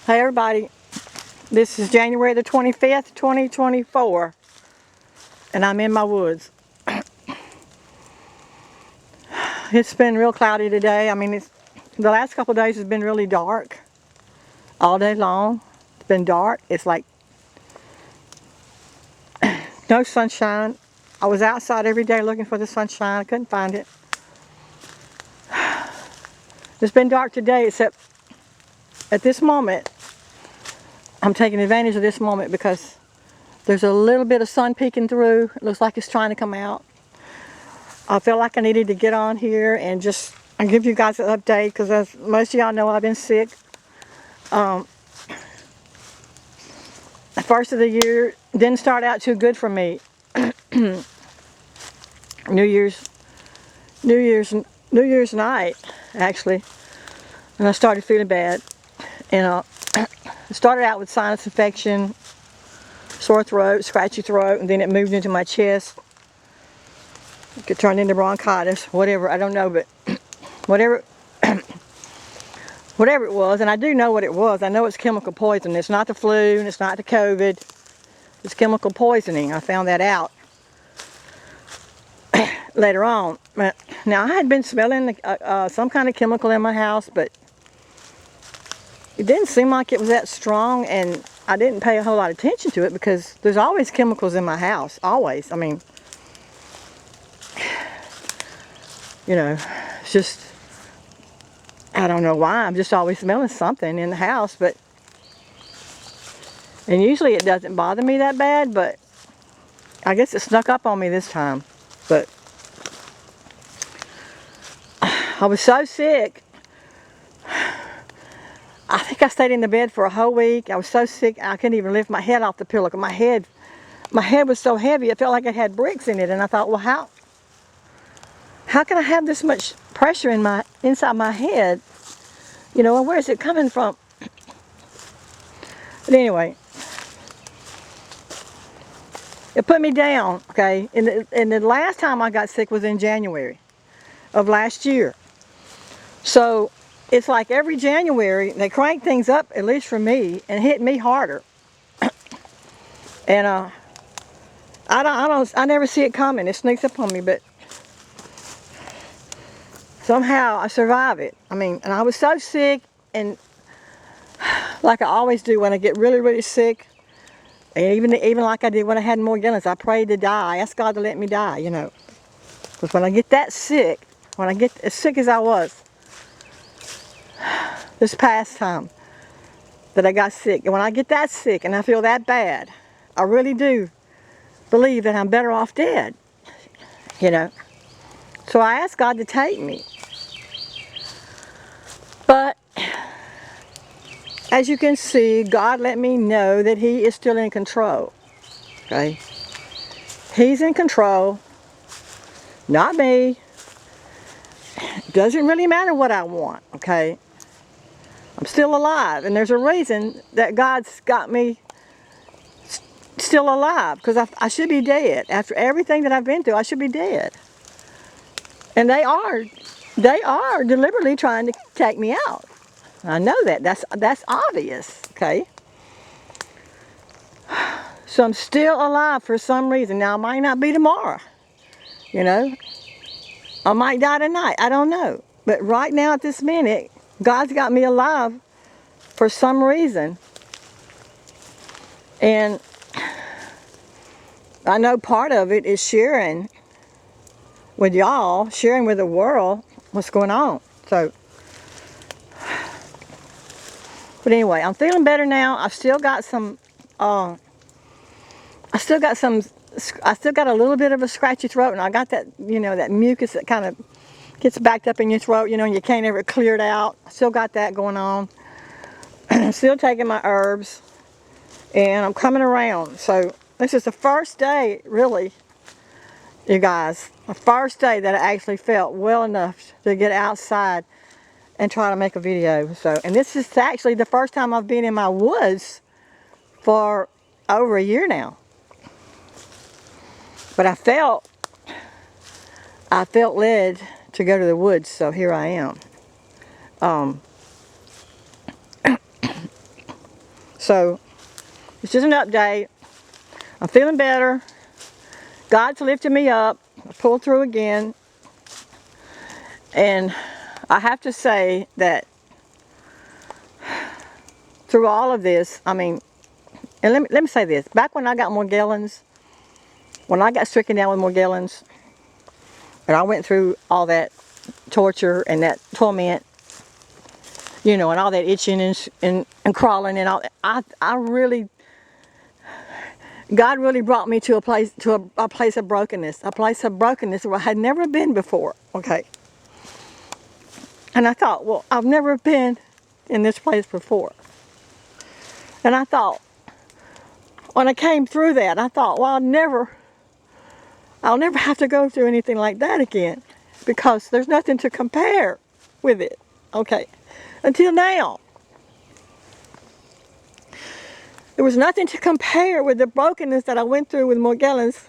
Hey everybody, this is January the 25th, 2024, and I'm in my woods. It's been real cloudy today. The last couple of days has been really dark all day long. It's been dark. It's like no sunshine. I was outside every day looking for the sunshine. I couldn't find it. It's been dark today, except at this moment, I'm taking advantage of this moment because there's a little bit of sun peeking through. It looks like it's trying to come out. I felt like I needed to get on here and just give you guys an update because as most of y'all know, I've been sick. The first of the year didn't start out too good for me. New Year's New Year's night, actually, and I started feeling bad. And it started out with sinus infection, sore throat, scratchy throat, and then it moved into my chest. It could turn into bronchitis, whatever, I don't know, but whatever it was, and I do know what it was. I know it's chemical poison. It's not the flu, and it's not the COVID. It's chemical poisoning. I found that out later on. Now, I had been smelling some kind of chemical in my house, but it didn't seem like it was that strong, and I didn't pay a whole lot of attention to it because there's always chemicals in my house. Always. I mean, you know, it's just, I don't know why. I'm just always smelling something in the house, and usually it doesn't bother me that bad, but I guess it snuck up on me this time. But I was so sick. I think I stayed in the bed for a whole week. I was so sick I couldn't even lift my head off the pillow. My head was so heavy it felt like it had bricks in it, and I thought, well, how can I have this much pressure inside my head? You know, and where is it coming from? But anyway, it put me down. Okay, and the last time I got sick was in January of last year. So it's like every January they crank things up, at least for me, and hit me harder. And I never see it coming. It sneaks up on me, but somehow I survive it. I mean, and I was so sick, and like I always do when I get really, really sick, and even like I did when I had more illness, I prayed to die. I asked God to let me die, you know. Because when I get that sick, when I get as sick as I was this past time that I got sick, and when I get that sick and I feel that bad, I really do believe that I'm better off dead, you know. So I asked God to take me. But as you can see, God let me know that He is still in control. Okay? He's in control, not me. Doesn't really matter what I want, okay? I'm still alive, and there's a reason that God's got me still alive, because I should be dead. After everything that I've been through, I should be dead. And they are deliberately trying to take me out. I know that. That's obvious, okay? So I'm still alive for some reason. Now, it might not be tomorrow, you know? I might die tonight. I don't know. But right now, at this minute, God's got me alive for some reason. And I know part of it is sharing with y'all, sharing with the world what's going on. So, but anyway, I'm feeling better now. I still got a little bit of a scratchy throat, and I got that, you know, that mucus that kind of gets backed up in your throat, you know, and you can't ever clear it out. I still got that going on. I'm still taking my herbs, and I'm coming around. So this is the first day, really, you guys, the first day that I actually felt well enough to get outside and try to make a video. So, and this is actually the first time I've been in my woods for over a year now. But I felt led to go to the woods, so here I am. So it's just an update. I'm feeling better. God's lifted me up. I pulled through again. And I have to say that through all of this, I mean, and let me say this. Back when I got Morgellons, when I got stricken down with Morgellons, and I went through all that torture and that torment, you know, and all that itching and crawling and all that, I really, God really brought me to a place of brokenness, where I had never been before, okay? And I thought, well, I've never been in this place before. And I thought, when I came through that, I thought, well, I'll never have to go through anything like that again, because there's nothing to compare with it, okay? Until now. There was nothing to compare with the brokenness that I went through with Morgellons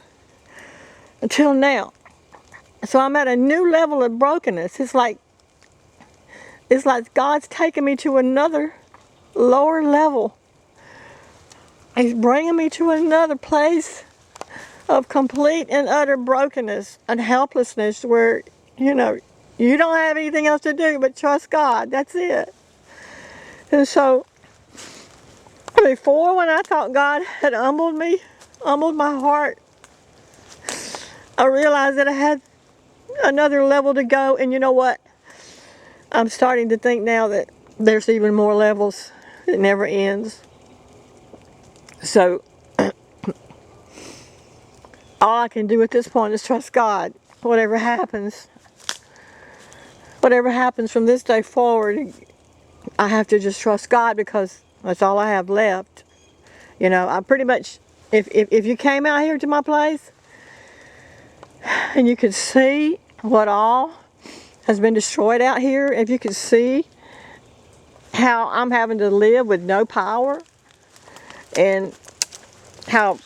until now. So I'm at a new level of brokenness. It's like God's taking me to another lower level. He's bringing me to another place of complete and utter brokenness and helplessness where, you know, you don't have anything else to do but trust God. That's it. And so, before, when I thought God had humbled me, humbled my heart, I realized that I had another level to go. And you know what? I'm starting to think now that there's even more levels. It never ends. So, all I can do at this point is trust God. Whatever happens from this day forward, I have to just trust God, because that's all I have left. You know, I pretty much, if you came out here to my place and you could see what all has been destroyed out here, if you could see how I'm having to live with no power, and how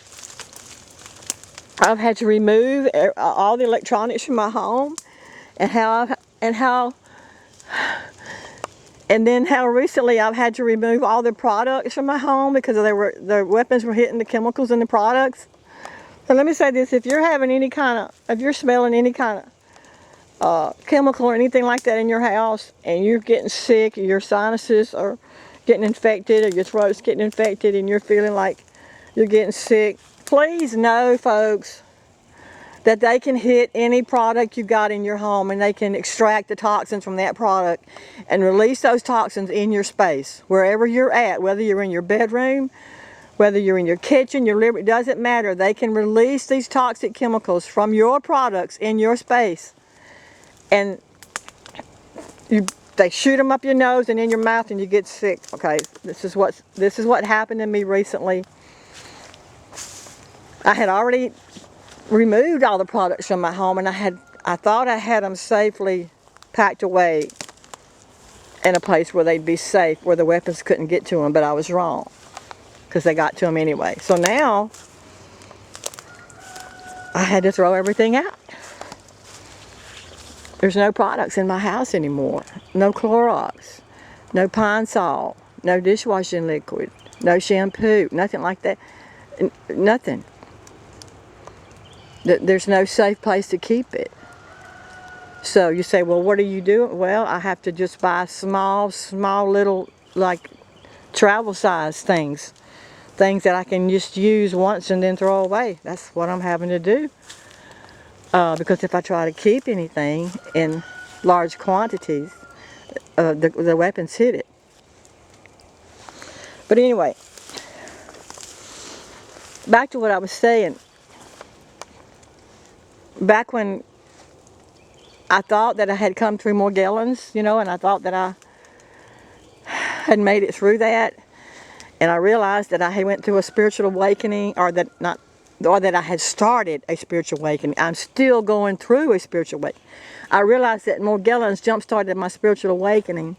I've had to remove all the electronics from my home, and how recently I've had to remove all the products from my home because the weapons were hitting the chemicals in the products. So let me say this: if you're having if you're smelling any kind of chemical or anything like that in your house, and you're getting sick, or your sinuses are getting infected, or your throat's getting infected, and you're feeling like you're getting sick, please know, folks, that they can hit any product you got in your home, and they can extract the toxins from that product and release those toxins in your space, wherever you're at, whether you're in your bedroom, whether you're in your kitchen, your living room, it doesn't matter. They can release these toxic chemicals from your products in your space, and they shoot them up your nose and in your mouth, and you get sick. Okay, this is what happened to me recently. I had already removed all the products from my home, and I thought I had them safely packed away in a place where they'd be safe, where the weapons couldn't get to them, but I was wrong, because they got to them anyway. So now I had to throw everything out. There's no products in my house anymore. No Clorox, no Pine Sol, no dishwashing liquid, no shampoo, nothing like that. Nothing. There's no safe place to keep it. So you say, well, what are you doing? Well, I have to just buy small little, like, travel size things that I can just use once and then throw away. That's what I'm having to do. Because if I try to keep anything in large quantities, the weapons hit it. But anyway, back to what I was saying. Back when I thought that I had come through Morgellons, you know, and I thought that I had made it through that, and I realized that I had went through a spiritual awakening, or that I had started a spiritual awakening. I'm still going through a spiritual awakening. I realized that Morgellons jump-started my spiritual awakening,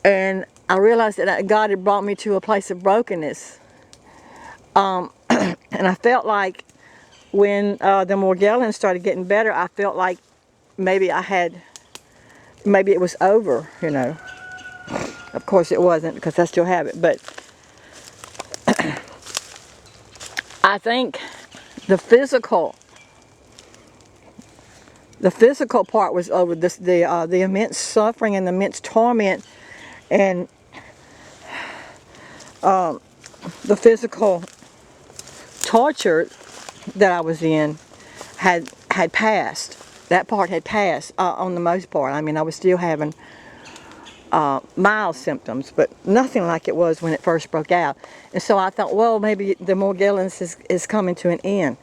and I realized that God had brought me to a place of brokenness. And I felt like when the Morgellons started getting better, I felt like maybe it was over, you know. Of course it wasn't, because I still have it, but I think the physical part was over this, the immense suffering and the immense torment, and the physical torture that I was in had passed. That part had passed on the most part. I mean, I was still having mild symptoms, but nothing like it was when it first broke out. And so I thought, well, maybe the Morgellons is coming to an end.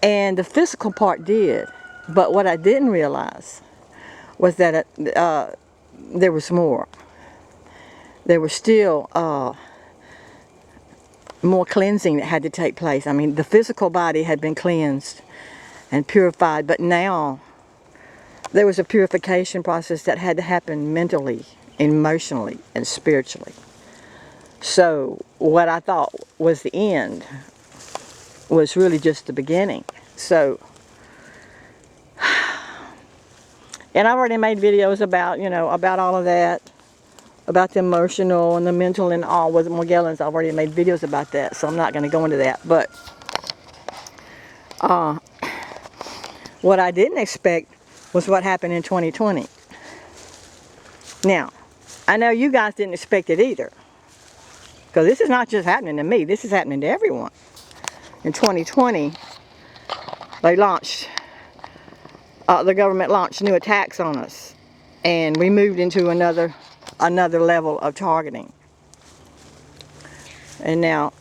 And the physical part did. But what I didn't realize was that there was more. There was still more cleansing that had to take place. I mean, the physical body had been cleansed and purified, but now there was a purification process that had to happen mentally, emotionally, and spiritually. So what I thought was the end was really just the beginning. So, and I've already made videos about, about all of that, about the emotional and the mental and all with Morgellons. I've already made videos about that, so I'm not going to go into that. But what I didn't expect was what happened in 2020. Now, I know you guys didn't expect it either, because this is not just happening to me. This is happening to everyone. In 2020, they launched, the government launched new attacks on us, and we moved into another level of targeting. And now,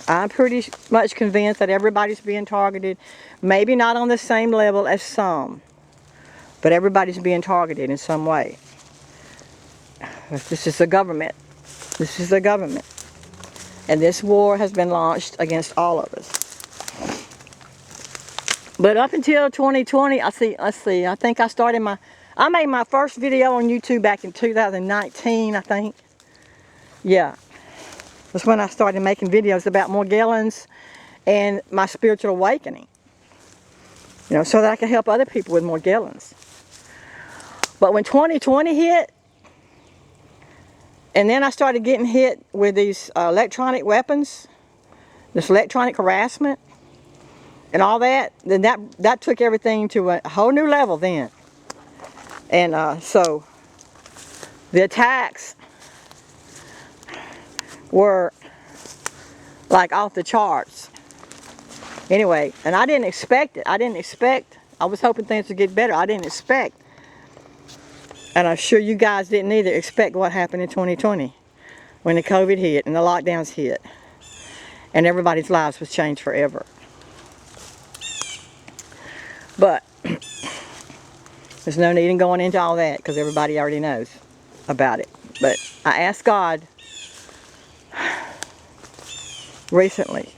I'm pretty much convinced that everybody's being targeted. Maybe not on the same level as some, but everybody's being targeted in some way. This is the government. This is the government. And this war has been launched against all of us. But up until 2020, I think I made my first video on YouTube back in 2019, I think. Yeah. That's when I started making videos about Morgellons and my spiritual awakening. So that I could help other people with Morgellons. But when 2020 hit, and then I started getting hit with these electronic weapons, this electronic harassment, and all that, then that took everything to a whole new level then. And so the attacks were like off the charts. Anyway, and I didn't expect it. I was hoping things would get better. I didn't expect, and I'm sure you guys didn't either, expect what happened in 2020 when the COVID hit and the lockdowns hit and everybody's lives was changed forever. But there's no need in going into all that because everybody already knows about it. But I asked God recently,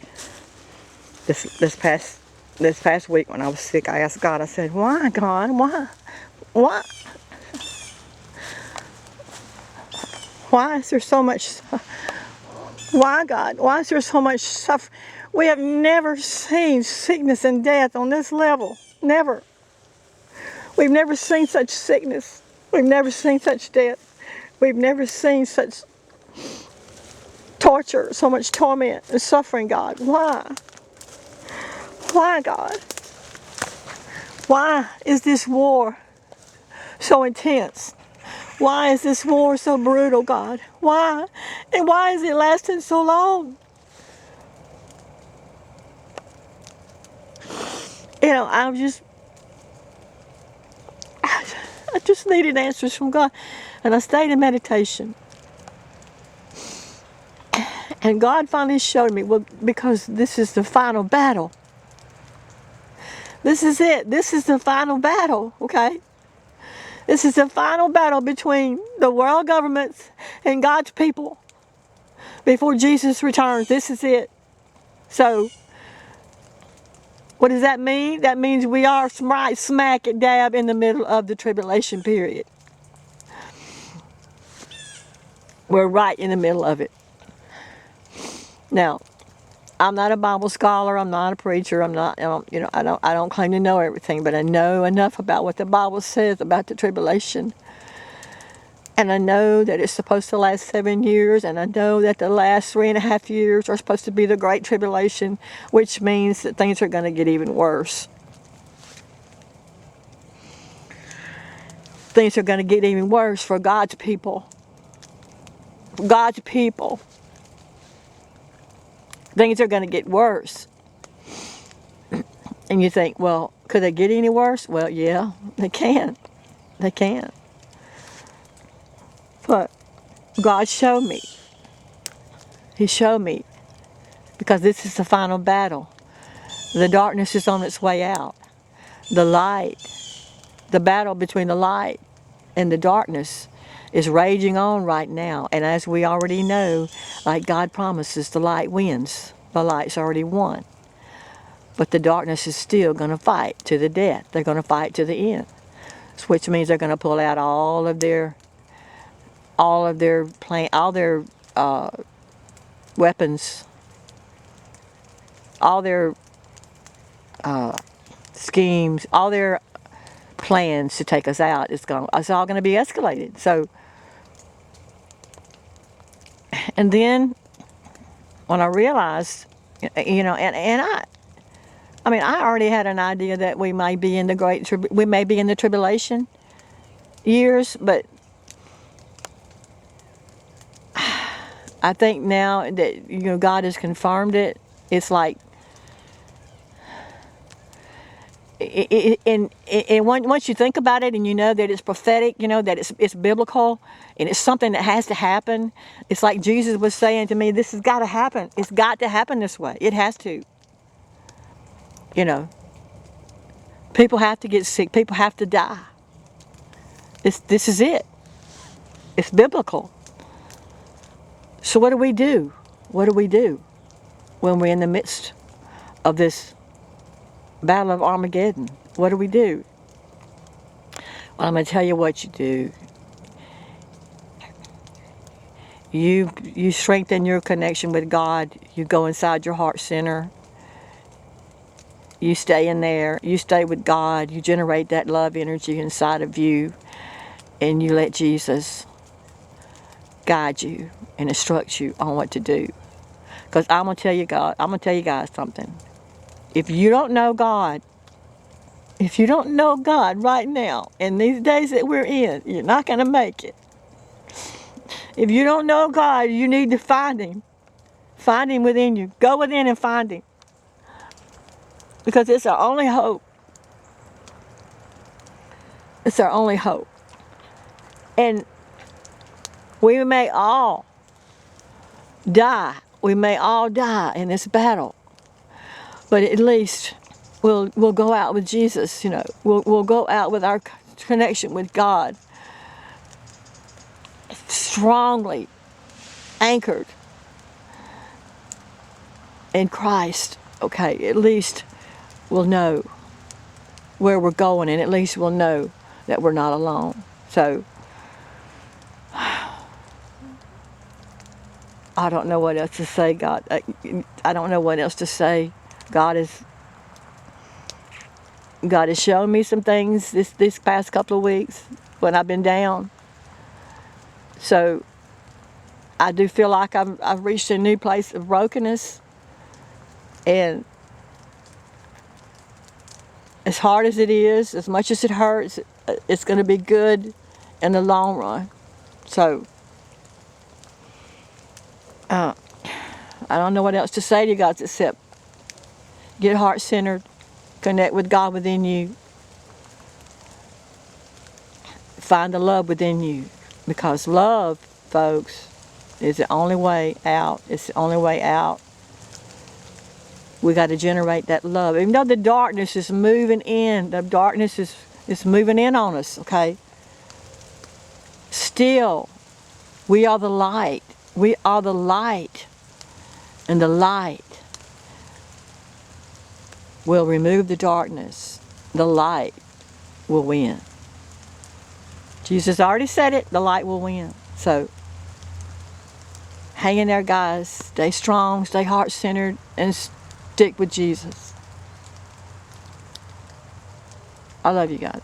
this past week when I was sick, I asked God, I said, why, God? Why? Why is there so much? Why, God? Why is there so much suffering? We have never seen sickness and death on this level. Never. We've never seen such sickness. We've never seen such death. We've never seen such torture, so much torment and suffering, God. Why? Why, God? Why is this war so intense? Why is this war so brutal, God? Why? And why is it lasting so long? I just needed answers from God. And I stayed in meditation. And God finally showed me, well, because this is the final battle. This is it. This is the final battle, okay? This is the final battle between the world governments and God's people before Jesus returns. This is it. So, what does that mean? That means we are right smack dab in the middle of the tribulation period. We're right in the middle of it. Now, I'm not a Bible scholar. I'm not a preacher. I don't claim to know everything, but I know enough about what the Bible says about the tribulation And I know that it's supposed to last 7 years, and I know that the last 3.5 years are supposed to be the Great Tribulation, which means that things are going to get even worse. Things are going to get even worse for God's people. God's people. Things are going to get worse. And you think, well, could they get any worse? Well, yeah, they can. They can. But God showed me. He showed me. Because this is the final battle. The darkness is on its way out. The light, the battle between the light and the darkness is raging on right now. And as we already know, like God promises, the light wins. The light's already won. But the darkness is still going to fight to the death. They're going to fight to the end. Which means they're going to pull out all of their weapons, all their schemes, all their plans to take us out. It's all going to be escalated. So, and then when I realized, I mean, I already had an idea that we may be in the tribulation years, but I think now that God has confirmed it. It's like, and once you think about it, and you know that it's prophetic, that it's biblical, and it's something that has to happen. It's like Jesus was saying to me, "This has got to happen. It's got to happen this way. It has to." People have to get sick. People have to die. This is it. It's biblical. So what do we do? What do we do when we're in the midst of this battle of Armageddon? What do we do? Well, I'm going to tell you what you do. You strengthen your connection with God. You go inside your heart center. You stay in there. You stay with God. You generate that love energy inside of you. And you let Jesus guide you and instruct you on what to do. Because I'm going to tell you guys something. If you don't know God right now, in these days that we're in, you're not going to make it. If you don't know God, you need to find Him. Find Him within you. Go within and find Him. Because it's our only hope. It's our only hope. And we may all die. We may all die in this battle. But at least we'll go out with Jesus, We'll go out with our connection with God. Strongly anchored in Christ. Okay, at least we'll know where we're going, and at least we'll know that we're not alone. So I don't know what else to say, God. I don't know what else to say. God has shown me some things this past couple of weeks when I've been down. So I do feel like I've reached a new place of brokenness, and as hard as it is, as much as it hurts, it's going to be good in the long run. So I don't know what else to say to you guys except get heart-centered, connect with God within you, find the love within you, because love, folks, is the only way out. It's the only way out. We got to generate that love. Even though the darkness is moving in, the darkness is moving in on us, okay? Still, we are the light. We are the light. And the light will remove the darkness. The light will win. Jesus already said it, the light will win. So, hang in there, guys. Stay strong, stay heart-centered, and stick with Jesus. I love you guys.